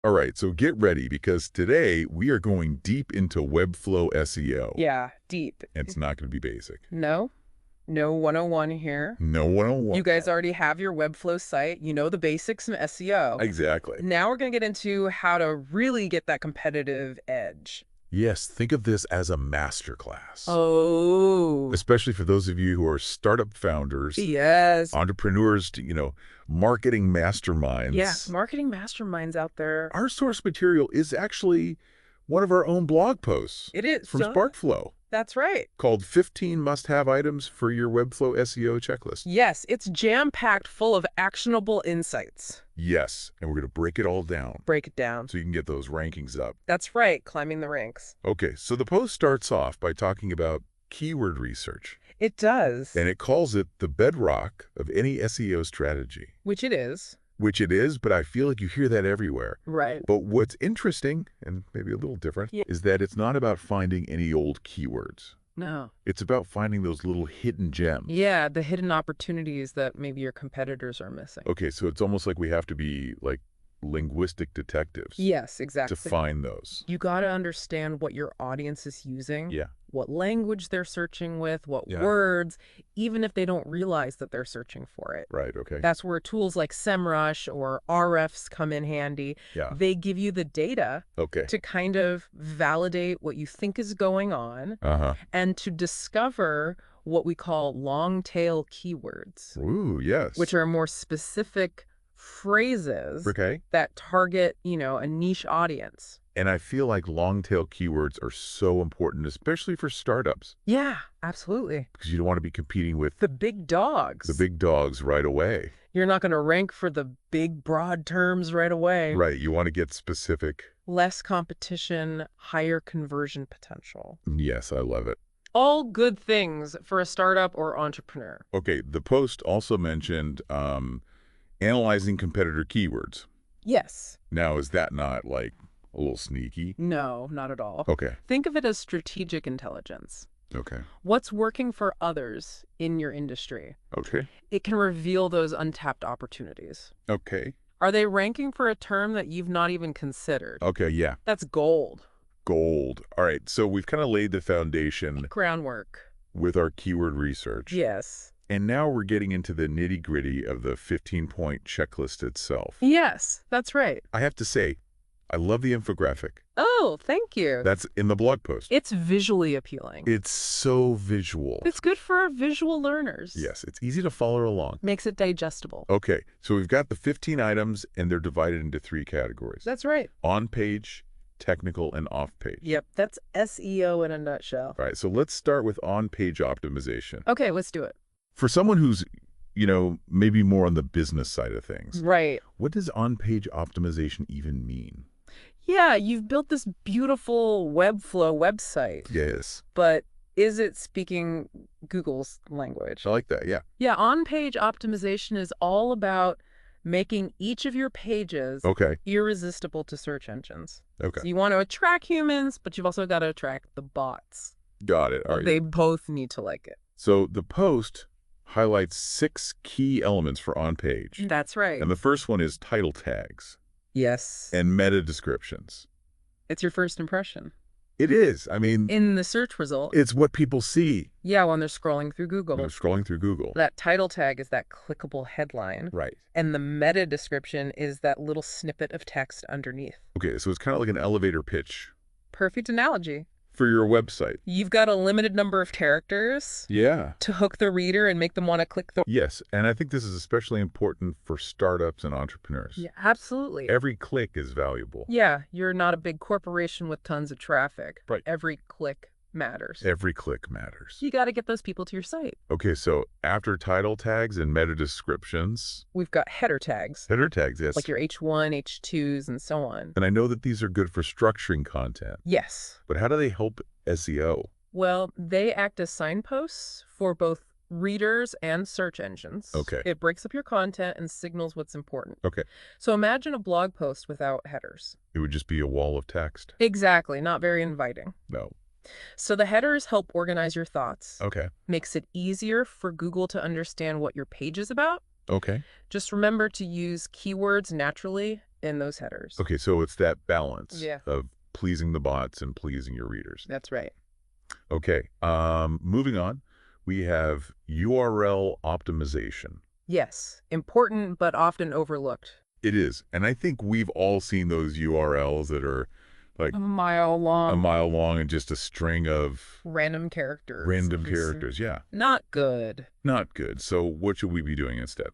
All right, so get ready because today we are going deep into Webflow SEO. Yeah, deep. And it's not going to be basic. No 101 here. No 101. You guys already have your Webflow site. You know the basics of SEO. Exactly. Now we're going to get into how to really get that competitive edge. Yes, think of this as a masterclass. Oh. Especially for those of you who are startup founders. Yes. Entrepreneurs, marketing masterminds. Yeah, marketing masterminds out there. Our source material is actually one of our own blog posts. It is. From SparkFlow. That's right. Called 15 Must-Have Items for Your Webflow SEO Checklist. Yes, it's jam-packed full of actionable insights. Yes, and we're going to break it all down. Break it down. So you can get those rankings up. That's right, climbing the ranks. Okay, so the post starts off by talking about keyword research. It does. And it calls it the bedrock of any SEO strategy. Which it is. Which it is, but I feel like you hear that everywhere. Right. But what's interesting, and maybe a little different, is that it's not about finding any old keywords. No. It's about finding those little hidden gems. Yeah, the hidden opportunities that maybe your competitors are missing. Okay, so it's almost like we have to be like linguistic detectives. Yes, exactly. To find those. You got to understand what your audience is using. Yeah. What language they're searching with, what words, even if they don't realize that they're searching for it. Right, okay. That's where tools like SEMrush or RFs come in handy. Yeah. They give you the data to kind of validate what you think is going on and to discover what we call long tail keywords. Ooh, yes. Which are more specific phrases that target, a niche audience. And I feel like long-tail keywords are so important, especially for startups. Yeah, absolutely. Because you don't want to be competing with the big dogs. The big dogs right away. You're not going to rank for the big, broad terms right away. Right. You want to get specific. Less competition, higher conversion potential. Yes, I love it. All good things for a startup or entrepreneur. Okay. The post also mentioned analyzing competitor keywords. Yes. Now, is that not like a little sneaky? No, not at all. Okay. Think of it as strategic intelligence. Okay. What's working for others in your industry? Okay. It can reveal those untapped opportunities. Okay. Are they ranking for a term that you've not even considered? Okay, yeah. That's gold. Gold. All right, so we've kind of laid the foundation. Groundwork. With our keyword research. Yes. And now we're getting into the nitty-gritty of the 15-point checklist itself. Yes, that's right. I have to say, I love the infographic. Oh, thank you. That's in the blog post. It's visually appealing. It's so visual. It's good for visual learners. Yes, it's easy to follow along. Makes it digestible. Okay, so we've got the 15 items, and they're divided into 3 categories. That's right. On-page, technical, and off-page. Yep, that's SEO in a nutshell. All right, so let's start with on-page optimization. Okay, let's do it. For someone who's, maybe more on the business side of things. Right. What does on-page optimization even mean? Yeah, you've built this beautiful Webflow website. Yes. But is it speaking Google's language? I like that, yeah. Yeah, on-page optimization is all about making each of your pages irresistible to search engines. Okay. So you want to attract humans, but you've also got to attract the bots. Got it. All right. They both need to like it. So the post highlights 6 key elements for on-page. That's right. And the first one is title tags. Yes. And meta descriptions. It's your first impression. It is. I mean, in the search result. It's what people see. Yeah, when they're scrolling through Google. When they're scrolling through Google. That title tag is that clickable headline. Right. And the meta description is that little snippet of text underneath. Okay, so it's kind of like an elevator pitch. Perfect analogy. For your website. You've got a limited number of characters. Yeah. To hook the reader and make them want to click the... Yes, and I think this is especially important for startups and entrepreneurs. Yeah, absolutely. Every click is valuable. Yeah, you're not a big corporation with tons of traffic. Right. Every click matters. Every click matters. You got to get those people to your site. Okay, so after title tags and meta descriptions... We've got header tags. Header tags, yes. Like your H1, H2s, and so on. And I know that these are good for structuring content. Yes. But how do they help SEO? Well, they act as signposts for both readers and search engines. Okay. It breaks up your content and signals what's important. Okay. So imagine a blog post without headers. It would just be a wall of text. Exactly. Not very inviting. No. So the headers help organize your thoughts. Okay. Makes it easier for Google to understand what your page is about. Okay. Just remember to use keywords naturally in those headers. Okay, so it's that balance Yeah. of pleasing the bots and pleasing your readers. That's right. Okay, moving on, we have URL optimization. Yes, important but often overlooked. It is, and I think we've all seen those URLs that are like A mile long. a mile long and just a string of Random characters. random characters. Yeah, Not good. not good. So what should we be doing instead?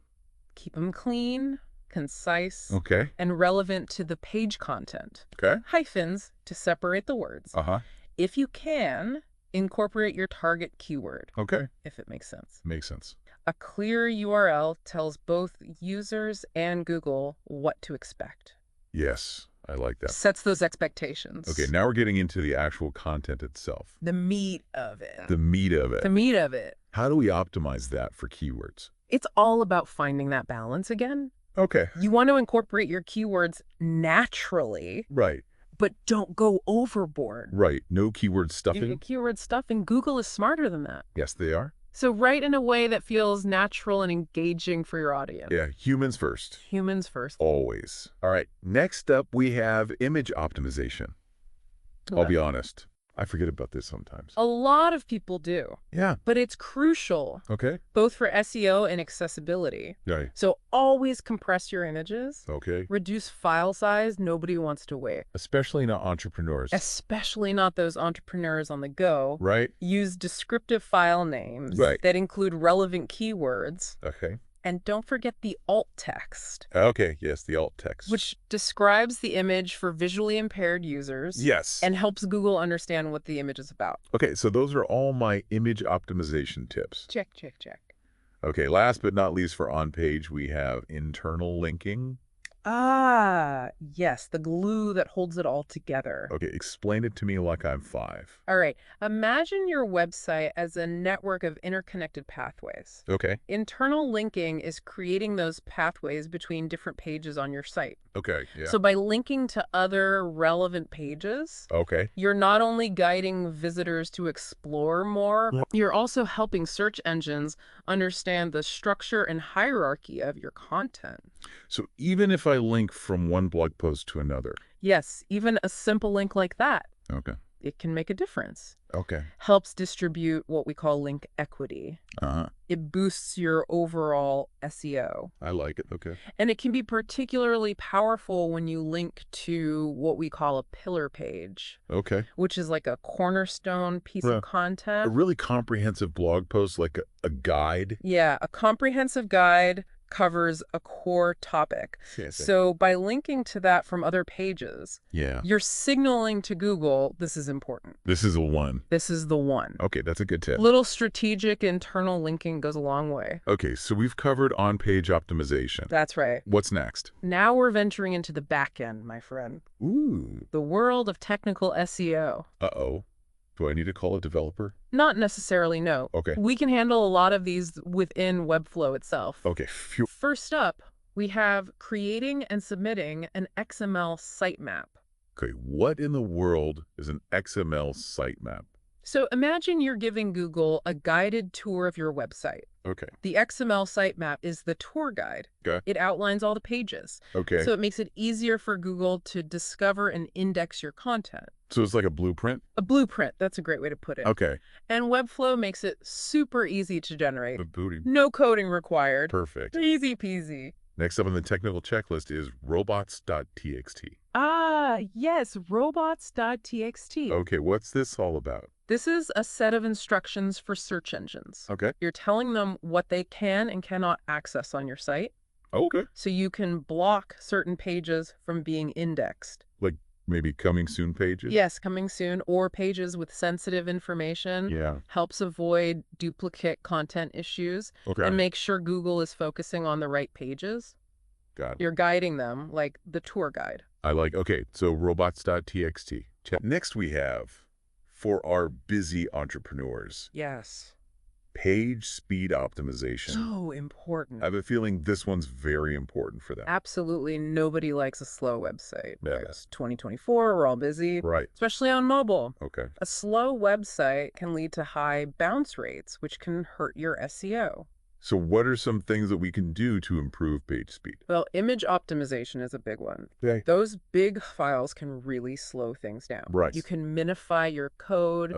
Keep them clean, concise, Okay. and relevant to the page content. Okay. Hyphens to separate the words. Uh-huh. If you can, incorporate your target keyword, Okay. if it makes sense. Makes sense. A clear URL tells both users and Google what to expect. Yes, I like that. Sets those expectations. Okay, now we're getting into the actual content itself. The meat of it. The meat of it. The meat of it. How do we optimize that for keywords? It's all about finding that balance again. Okay. You want to incorporate your keywords naturally, Right. but don't go overboard. Right. No keyword stuffing? Keyword stuffing. Google is smarter than that. Yes, they are. So write in a way that feels natural and engaging for your audience. Yeah, humans first. Humans first. Always. All right, next up we have image optimization. I'll be honest, I forget about this sometimes. A lot of people do. Yeah. But it's crucial, Okay. both for SEO and accessibility. Right. So always compress your images. Okay. Reduce file size. Nobody wants to wait. Especially not entrepreneurs. Especially not those entrepreneurs on the go. Right. Use descriptive file names Right. that include relevant keywords. Okay. And don't forget the alt text, Okay, yes, the alt text. which describes the image for visually impaired users. Yes. And helps Google understand what the image is about. Okay, so those are all my image optimization tips. Check, check, check. Okay, last but not least for on-page, we have internal linking. Ah, yes, the glue that holds it all together. Okay, explain it to me like I'm 5. All right, imagine your website as a network of interconnected pathways. Okay. Internal linking is creating those pathways between different pages on your site. Okay, yeah. So by linking to other relevant pages, Okay. you're not only guiding visitors to explore more, Yep. you're also helping search engines understand the structure and hierarchy of your content. So even if I link from one blog post to another. Yes, even a simple link like that, Okay. it can make a difference. Okay. Helps distribute what we call link equity. Uh-huh. It boosts your overall SEO. I like it. Okay. And it can be particularly powerful when you link to what we call a pillar page, Okay. which is like a cornerstone piece Yeah. of A content. really comprehensive blog post, like a guide. Yeah, a comprehensive guide covers a core topic. Fancy. So by linking to that from other pages, Yeah. you're signaling to Google, this is important. This is a one. This is the one. Okay, that's a good tip. Little strategic internal linking goes a long way. Okay, so we've covered on-page optimization. That's right. What's next? Now we're venturing into the back end, my friend. Ooh. The world of technical SEO. Uh-oh. Do I need to call a developer? Not necessarily, no. Okay. We can handle a lot of these within Webflow itself. Okay. Phew. First up, we have creating and submitting an XML sitemap. Okay, what in the world is an XML sitemap? So imagine you're giving Google a guided tour of your website. Okay. The XML sitemap is the tour guide. Okay. It outlines all the pages. Okay. So it makes it easier for Google to discover and index your content. So it's like a blueprint? A blueprint, that's a great way to put it. Okay. And Webflow makes it super easy to generate. The booty. No coding required. Perfect. Easy peasy. Next up on the technical checklist is robots.txt. Ah, yes, robots.txt. Okay, what's this all about? This is a set of instructions for search engines. Okay. You're telling them what they can and cannot access on your site, Okay. so you can block certain pages from being indexed. Like maybe coming soon pages? Yes, coming soon, or pages with sensitive information. Yeah. Helps avoid duplicate content issues Okay. and make sure Google is focusing on the right pages. Got it. You're guiding them like the tour guide. Okay, so robots.txt. Next we have, for our busy entrepreneurs, Yes. page speed optimization. So important. I have a feeling this one's very important for them. Absolutely nobody likes a slow website. Yeah. It's 2024, we're all busy, Right. especially on mobile. Okay. A slow website can lead to high bounce rates, which can hurt your SEO. So what are some things that we can do to improve page speed? Well, image optimization is a big one. Okay. Those big files can really slow things down. Right. You can minify your code,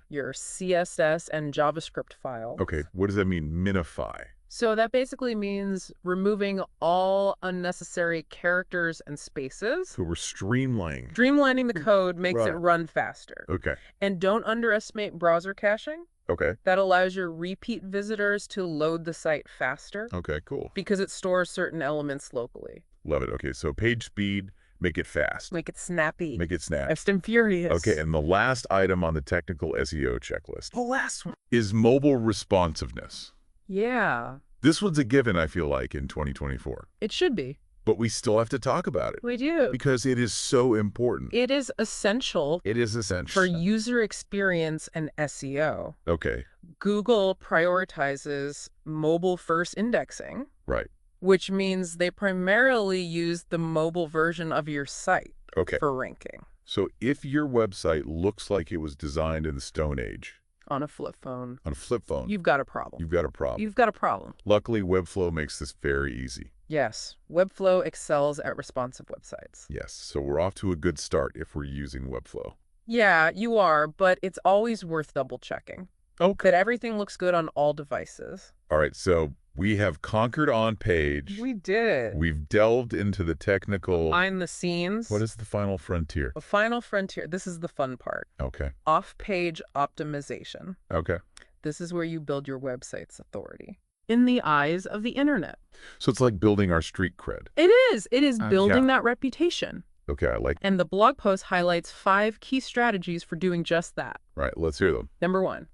your CSS and JavaScript files. Okay. What does that mean, minify? So that basically means removing all unnecessary characters and spaces. So we're streamlining. Streamlining the code makes it run faster. Okay. And don't underestimate browser caching. Okay. That allows your repeat visitors to load the site faster. Okay, cool. Because it stores certain elements locally. Love it. Okay, so page speed, make it fast. Make it snappy. Make it snap. Fast and furious. Okay, and the last item on the technical SEO checklist. The last one. Is mobile responsiveness. Yeah. This one's a given, I feel like, in 2024. It should be. But we still have to talk about it. We do. Because it is so important. It is essential. It is essential. For user experience and SEO. Okay. Google prioritizes mobile-first indexing. Right. Which means they primarily use the mobile version of your site for ranking. So if your website looks like it was designed in the Stone Age. On a flip phone. On a flip phone. You've got a problem. You've got a problem. You've got a problem. Luckily, Webflow makes this very easy. Yes. Webflow excels at responsive websites. Yes. So we're off to a good start if we're using Webflow. Yeah, you are, but it's always worth double-checking. Okay. That everything looks good on all devices. All right, so we have conquered on-page. We did it. We've delved into the technical... Behind the scenes. What is the final frontier? The final frontier, this is the fun part. Okay. Off-page optimization. Okay. This is where you build your website's authority. In the eyes of the internet. So it's like building our street cred. It is. It is building that reputation. Okay, I like... And the blog post highlights 5 key strategies for doing just that. Right, let's hear them. Number 1,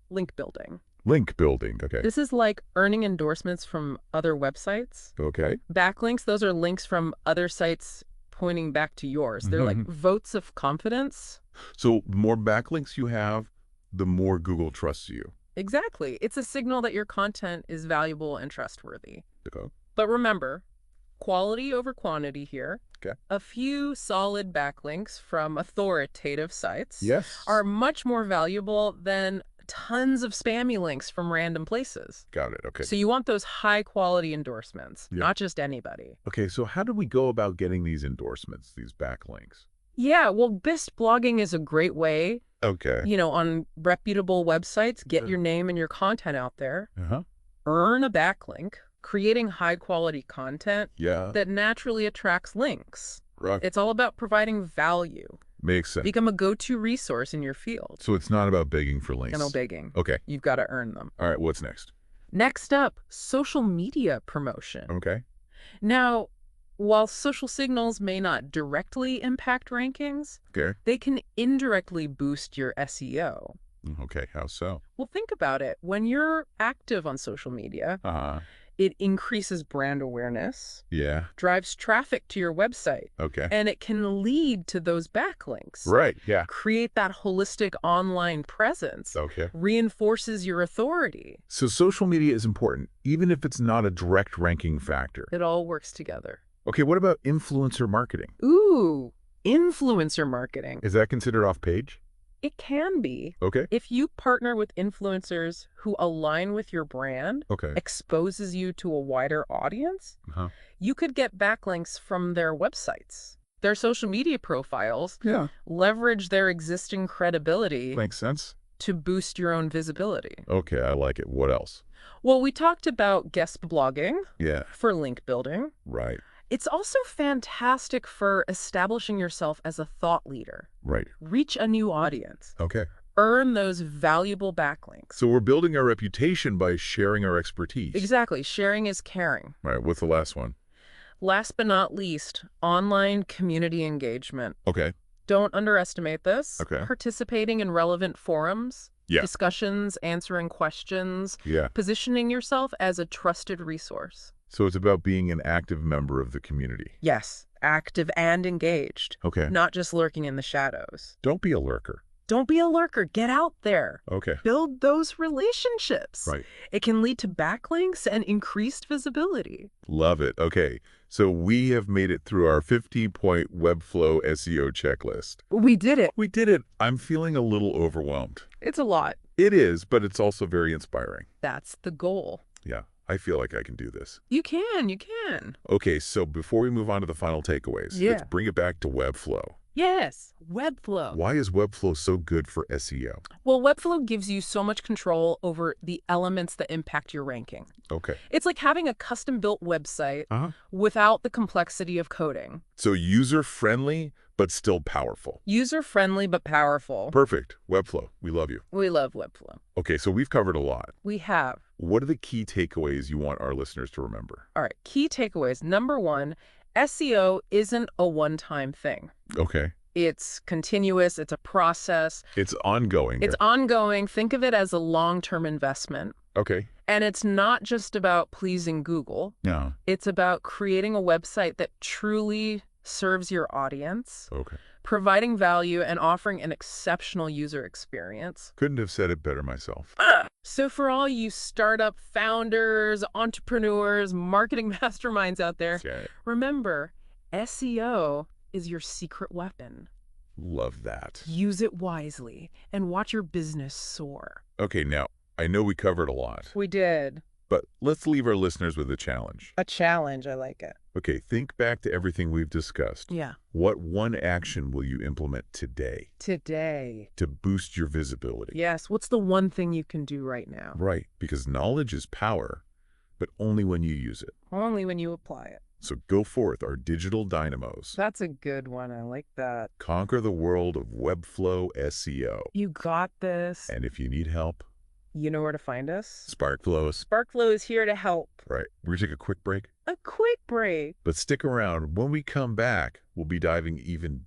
link building. Link building, okay. This is like earning endorsements from other websites. Okay. Backlinks, those are links from other sites pointing back to yours. They're like votes of confidence. So the more backlinks you have, the more Google trusts you. Exactly. It's a signal that your content is valuable and trustworthy. Okay. But remember, quality over quantity here. Okay. A few solid backlinks from authoritative sites are much more valuable than tons of spammy links from random places. Got it. Okay. So you want those high-quality endorsements, not just anybody. Okay, so how do we go about getting these endorsements, these backlinks? Yeah, well, BIST blogging is a great way. Okay. You know, on reputable websites, get your name and your content out there. Earn a backlink, creating high-quality content that naturally attracts links. Right. It's all about providing value. Makes sense. Become a go-to resource in your field. So it's not about begging for links. No begging. Okay. You've got to earn them. All right, what's next? Next up, social media promotion. Okay. Now, while social signals may not directly impact rankings, they can indirectly boost your SEO. Okay, how so? Well, think about it. When you're active on social media, it increases brand awareness, drives traffic to your website, and it can lead to those backlinks. Right, Create that holistic online presence, reinforces your authority. So social media is important, even if it's not a direct ranking factor. It all works together. Okay, what about influencer marketing? Ooh, influencer marketing. Is that considered off-page? It can be. Okay. If you partner with influencers who align with your brand, exposes you to a wider audience, you could get backlinks from their websites. Their social media profiles leverage their existing credibility. Makes sense. To boost your own visibility. Okay, I like it. What else? Well, we talked about guest blogging for link building. Right. It's also fantastic for establishing yourself as a thought leader. Right. Reach a new audience. Okay. Earn those valuable backlinks. So we're building our reputation by sharing our expertise. Exactly. Sharing is caring. All right. What's the last one? Last but not least, online community engagement. Okay. Don't underestimate this. Okay. Participating in relevant forums, discussions, answering questions, positioning yourself as a trusted resource. So it's about being an active member of the community. Yes, active and engaged. Okay. Not just lurking in the shadows. Don't be a lurker. Don't be a lurker. Get out there. Okay. Build those relationships. Right. It can lead to backlinks and increased visibility. Love it. Okay. So we have made it through our 50-point Webflow SEO checklist. We did it. We did it. I'm feeling a little overwhelmed. It's a lot. It is, but it's also very inspiring. That's the goal. Yeah. I feel like I can do this. You can. Okay, so before we move on to the final takeaways, let's bring it back to Webflow. Yes, Webflow. Why is Webflow so good for SEO? Well, Webflow gives you so much control over the elements that impact your ranking. Okay. It's like having a custom-built website without the complexity of coding. So user-friendly, but still powerful. User-friendly, but powerful. Perfect. Webflow. We love you. We love Webflow. Okay, so we've covered a lot. We have. What are the key takeaways you want our listeners to remember? All right, key takeaways. Number one, SEO isn't a one-time thing. Okay. It's continuous. It's a process. It's ongoing. It's ongoing. Think of it as a long-term investment. Okay. And it's not just about pleasing Google. No. It's about creating a website that truly serves your audience, providing value, and offering an exceptional user experience. Couldn't have said it better myself. So for all you startup founders, entrepreneurs, marketing masterminds out there, remember, SEO is your secret weapon. Love that. Use it wisely and watch your business soar. Okay, now, I know we covered a lot. We did. But let's leave our listeners with a challenge. A challenge, I like it. Okay, think back to everything we've discussed. Yeah. What one action will you implement today? Today. To boost your visibility? Yes, what's the one thing you can do right now? Right, because knowledge is power, but only when you use it. Only when you apply it. So go forth, our digital dynamos. That's a good one. I like that. Conquer the world of Webflow SEO. You got this. And if you need help, you know where to find us? SparkFlows. SparkFlow is here to help. Right. We're going to take a quick break. A quick break. But stick around. When we come back, we'll be diving even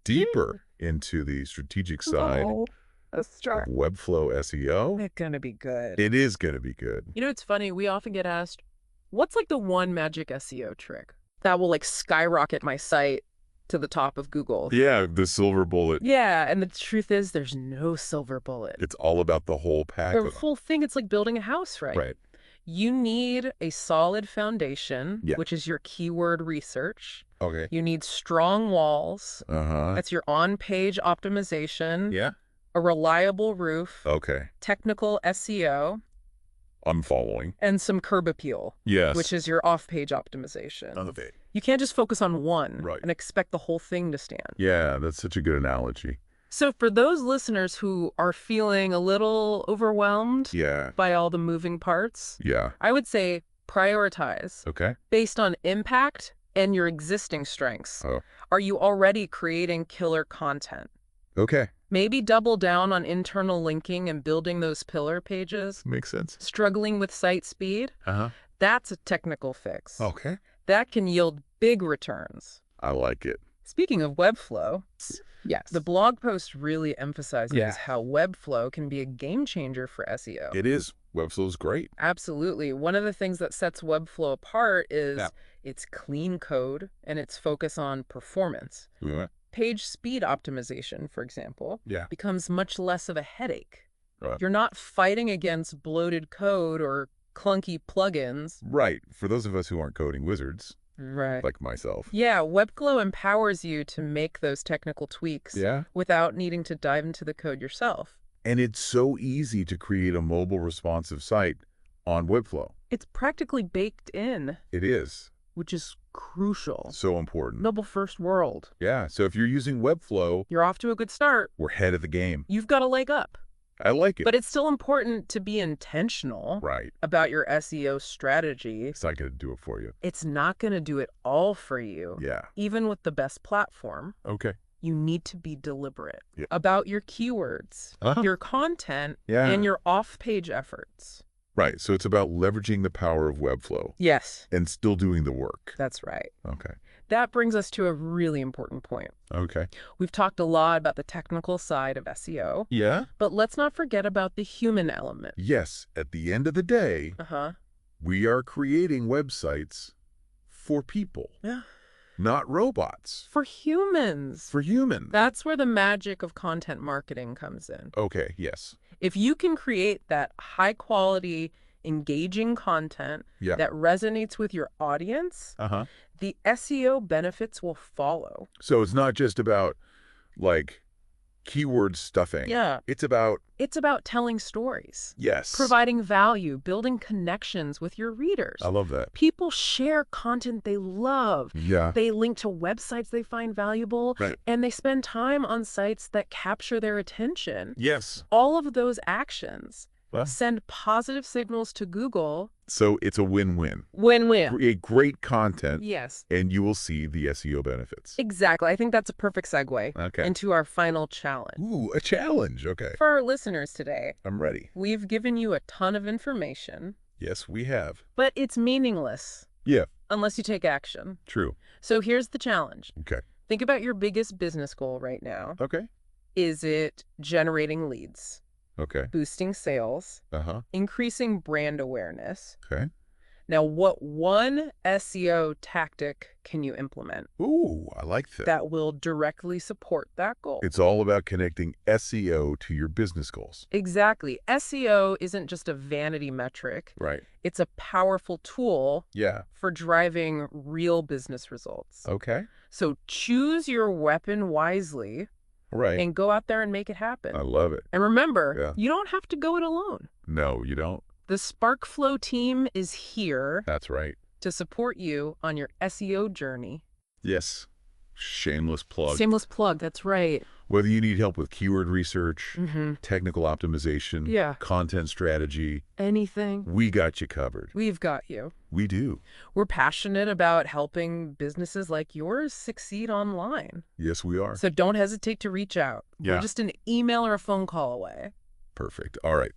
deeper into the strategic side of Webflow SEO. It's going to be good. It is going to be good. You know, it's funny. We often get asked, what's like the one magic SEO trick that will like skyrocket my site to the top of Google? Yeah, the silver bullet. Yeah, and the truth is there's no silver bullet. It's all about the whole pack. The whole thing, it's like building a house, right? Right. You need a solid foundation, which is your keyword research. Okay. You need strong walls. That's your on-page optimization. Yeah. A reliable roof. Okay. Technical SEO. I'm following. And some curb appeal. Yes. Which is your off-page optimization. Okay. You can't just focus on one and expect the whole thing to stand. Yeah, that's such a good analogy. So for those listeners who are feeling a little overwhelmed by all the moving parts, I would say prioritize based on impact and your existing strengths. Are you already creating killer content? Okay. Maybe double down on internal linking and building those pillar pages. Makes sense. Struggling with site speed? That's a technical fix. Okay. That can yield big returns. I like it. Speaking of Webflow, the blog post really emphasizes how Webflow can be a game changer for SEO. It is. Webflow's great. Absolutely. One of the things that sets Webflow apart is its clean code and its focus on performance. Page speed optimization, for example, becomes much less of a headache. You're not fighting against bloated code or clunky plugins. Right. For those of us who aren't coding wizards. Like myself. Yeah, Webflow empowers you to make those technical tweaks without needing to dive into the code yourself. And it's so easy to create a mobile responsive site on Webflow. It's practically baked in. It is. Which is crucial. So important. Mobile first world. Yeah, so if you're using Webflow, you're off to a good start. We're ahead of the game. You've got a leg up. I like it. But it's still important to be intentional about your SEO strategy. It's not going to do it for you. It's not going to do it all for you. Yeah. Even with the best platform. Okay. You need to be deliberate about your keywords, your content, and your off-page efforts. Right. So it's about leveraging the power of Webflow. Yes. And still doing the work. That's right. Okay. That brings us to a really important point. Okay. We've talked a lot about the technical side of SEO. Yeah. But let's not forget about the human element. Yes. At the end of the day, we are creating websites for people. Yeah. Not robots. For humans. For humans. That's where the magic of content marketing comes in. Okay, yes. If you can create that high-quality, engaging content that resonates with your audience, the SEO benefits will follow. So it's not just about, like, keyword stuffing. Yeah. It's about... It's about telling stories. Yes. Providing value, building connections with your readers. I love that. People share content they love. Yeah. They link to websites they find valuable. Right. And they spend time on sites that capture their attention. Yes. All of those actions send positive signals to Google. So it's a win-win. Win-win. Create great content. Yes. And you will see the SEO benefits. Exactly. I think that's a perfect segue into our final challenge. Ooh, a challenge. Okay. For our listeners today, I'm ready. we've given you a ton of information. Yes, we have. But it's meaningless. Yeah. Unless you take action. True. So here's the challenge. Okay. Think about your biggest business goal right now. Okay. Is it generating leads? Okay. Boosting sales? Increasing brand awareness? Okay. Now, what one SEO tactic can you implement? Ooh, I like that. That will directly support that goal. It's all about connecting SEO to your business goals. Exactly. SEO isn't just a vanity metric. Right. It's a powerful tool for driving real business results. Okay. So choose your weapon wisely. Right. And go out there and make it happen. I love it. And remember, you don't have to go it alone. No, you don't. The SparkFlow team is here. That's right. To support you on your SEO journey. Yes. Shameless plug. Shameless plug, that's right. Whether you need help with keyword research, technical optimization, content strategy, anything, we got you covered. We've got you. We do. We're passionate about helping businesses like yours succeed online. Yes, we are. So don't hesitate to reach out. Yeah. We're just an email or a phone call away. Perfect. All right.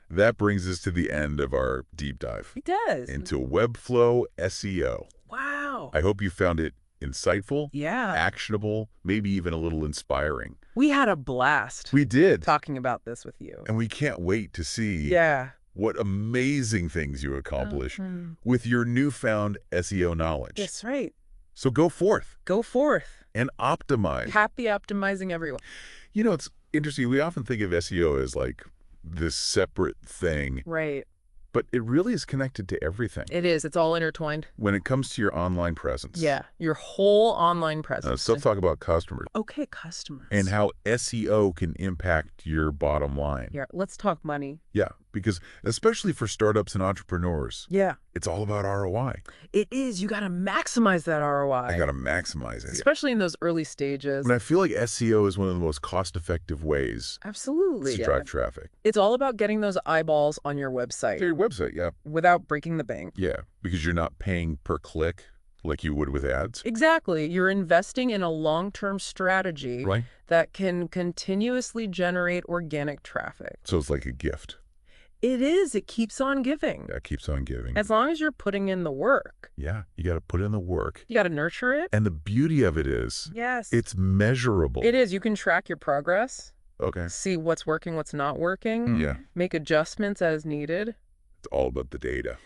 That brings us to the end of our deep dive. It does. Into Webflow SEO. Wow. I hope you found it insightful, yeah, actionable, maybe even a little inspiring. We had a blast. We did. Talking about this with you. And we can't wait to see what amazing things you accomplish with your newfound SEO knowledge. That's right. So go forth. Go forth. And optimize. Happy optimizing, everyone. You know, it's interesting. We often think of SEO as like this separate thing. Right. But it really is connected to everything. It is. It's all intertwined. When it comes to your online presence. Yeah, your whole online presence. So let's talk about customers. Okay, customers. And how SEO can impact your bottom line. Yeah, let's talk money. Yeah, because especially for startups and entrepreneurs. Yeah. It's all about ROI. It is. You got to maximize that ROI. I got to maximize it. Especially in those early stages. And I feel like SEO is one of the most cost-effective ways absolutely to drive traffic. It's all about getting those eyeballs on your website. To your website, yeah. Without breaking the bank. Yeah, because you're not paying per click like you would with ads. Exactly. You're investing in a long-term strategy that can continuously generate organic traffic. So it's like a gift. It is. It keeps on giving. That keeps on giving. As long as you're putting in the work. Yeah, you got to put in the work. You got to nurture it. And the beauty of it is, it's measurable. It is. You can track your progress. Okay. See what's working, what's not working. Yeah. Make adjustments as needed. It's all about the data.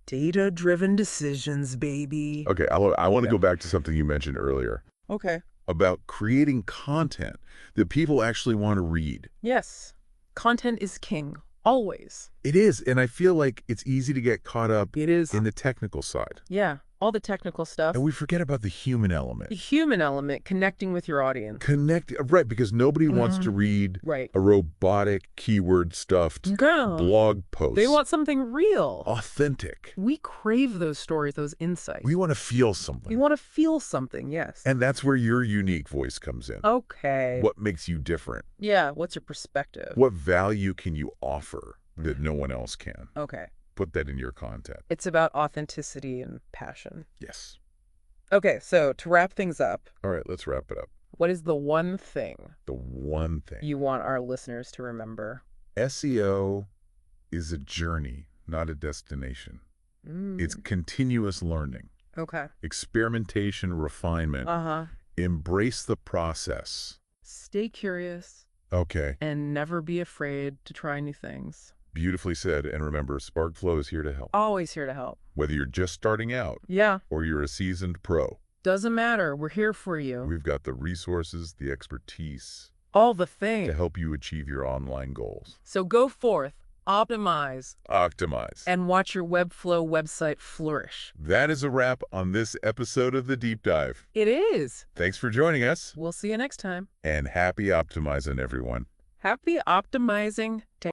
Data-driven decisions, baby. Okay, I want to go back to something you mentioned earlier. Okay. About creating content that people actually want to read. Yes. Content is king. Always. It is, and I feel like it's easy to get caught up in the technical side. Yeah, all the technical stuff. And we forget about the human element. The human element, connecting with your audience. Right, because nobody wants to read a robotic, keyword-stuffed blog post. They want something real. Authentic. We crave those stories, those insights. We want to feel something. We want to feel something, yes. And that's where your unique voice comes in. Okay. What makes you different? Yeah, what's your perspective? What value can you offer that no one else can? Okay. Put that in your content. It's about authenticity and passion. Yes. Okay, so to wrap things up. All right, let's wrap it up. What is the one thing? The one thing. You want our listeners to remember? SEO is a journey, not a destination. It's continuous learning. Okay. Experimentation, refinement. Embrace the process. Stay curious. Okay. And never be afraid to try new things. Beautifully said. And remember, SparkFlow is here to help. Always here to help. Whether you're just starting out. Yeah. Or you're a seasoned pro. Doesn't matter. We're here for you. We've got the resources, the expertise. All the things. To help you achieve your online goals. So go forth, Optimize. Optimize. And watch your Webflow website flourish. That is a wrap on this episode of The Deep Dive. It is. Thanks for joining us. We'll see you next time. And happy optimizing, everyone. Happy optimizing.